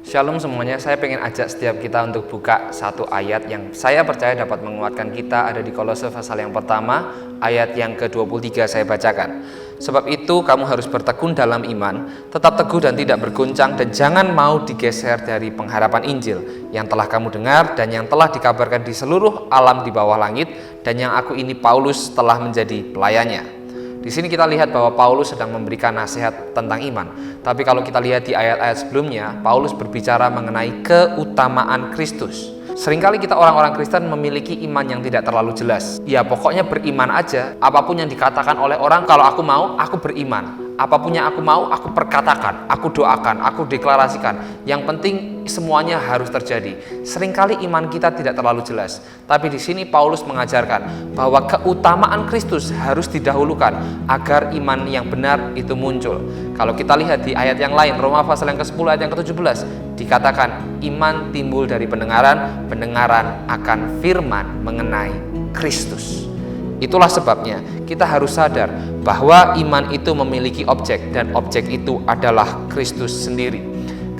Shalom semuanya, saya pengen ajak setiap kita untuk buka satu ayat yang saya percaya dapat menguatkan kita. Ada di Kolose pasal yang pertama, ayat yang ke-23 saya bacakan. Sebab itu kamu harus bertekun dalam iman, tetap teguh dan tidak bergoncang, dan jangan mau digeser dari pengharapan Injil yang telah kamu dengar dan yang telah dikabarkan di seluruh alam di bawah langit, dan yang aku ini Paulus telah menjadi pelayannya. Di sini kita lihat bahwa Paulus sedang memberikan nasihat tentang iman. Tapi kalau kita lihat di ayat-ayat sebelumnya, Paulus berbicara mengenai keutamaan Kristus. Seringkali kita orang-orang Kristen memiliki iman yang tidak terlalu jelas. Ya pokoknya beriman aja, apapun yang dikatakan oleh orang, kalau aku mau, aku beriman. Apapun yang aku mau, aku perkatakan, aku doakan, aku deklarasikan. Yang penting semuanya harus terjadi. Seringkali iman kita tidak terlalu jelas. Tapi di sini Paulus mengajarkan bahwa keutamaan Kristus harus didahulukan agar iman yang benar itu muncul. Kalau kita lihat di ayat yang lain, Roma pasal yang ke-10 ayat yang ke-17, dikatakan iman timbul dari pendengaran, pendengaran akan firman mengenai Kristus. Itulah sebabnya kita harus sadar bahwa iman itu memiliki objek, dan objek itu adalah Kristus sendiri.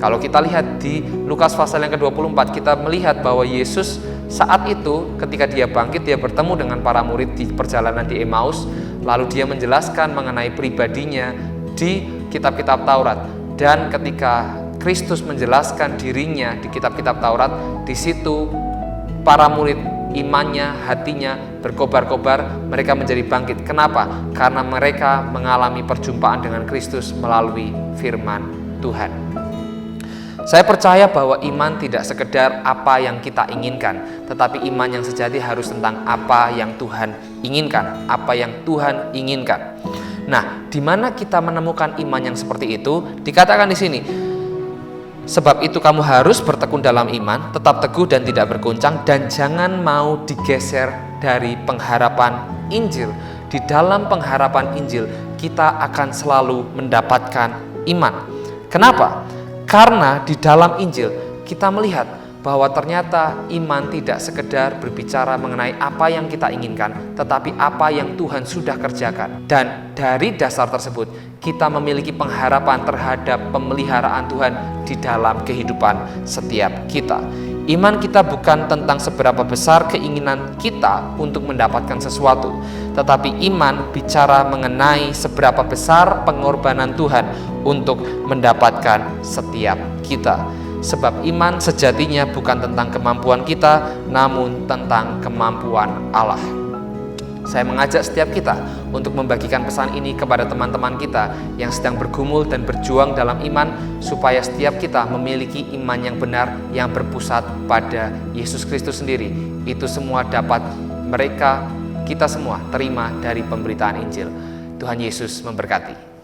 Kalau kita lihat di Lukas pasal yang ke-24, kita melihat bahwa Yesus saat itu ketika dia bangkit, dia bertemu dengan para murid di perjalanan di Emmaus, lalu dia menjelaskan mengenai pribadinya di kitab-kitab Taurat. Dan ketika Kristus menjelaskan dirinya di kitab-kitab Taurat, di situ para murid imannya, hatinya berkobar-kobar, mereka menjadi bangkit. Kenapa? Karena mereka mengalami perjumpaan dengan Kristus melalui firman Tuhan. Saya percaya bahwa iman tidak sekedar apa yang kita inginkan, tetapi iman yang sejati harus tentang apa yang Tuhan inginkan, apa yang Tuhan inginkan. Nah, di mana kita menemukan iman yang seperti itu? Dikatakan di sini, sebab itu kamu harus bertekun dalam iman, tetap teguh dan tidak bergoncang, dan jangan mau digeser dari pengharapan Injil. Di dalam pengharapan Injil, kita akan selalu mendapatkan iman. Kenapa? Karena di dalam Injil kita melihat bahwa ternyata iman tidak sekedar berbicara mengenai apa yang kita inginkan, tetapi apa yang Tuhan sudah kerjakan. Dan dari dasar tersebut, kita memiliki pengharapan terhadap pemeliharaan Tuhan di dalam kehidupan setiap kita. Iman kita bukan tentang seberapa besar keinginan kita untuk mendapatkan sesuatu, tetapi iman bicara mengenai seberapa besar pengorbanan Tuhan untuk mendapatkan setiap kita. Sebab iman sejatinya bukan tentang kemampuan kita, namun tentang kemampuan Allah. Saya mengajak setiap kita untuk membagikan pesan ini kepada teman-teman kita yang sedang bergumul dan berjuang dalam iman, supaya setiap kita memiliki iman yang benar yang berpusat pada Yesus Kristus sendiri. Itu semua dapat kita semua terima dari pemberitaan Injil. Tuhan Yesus memberkati.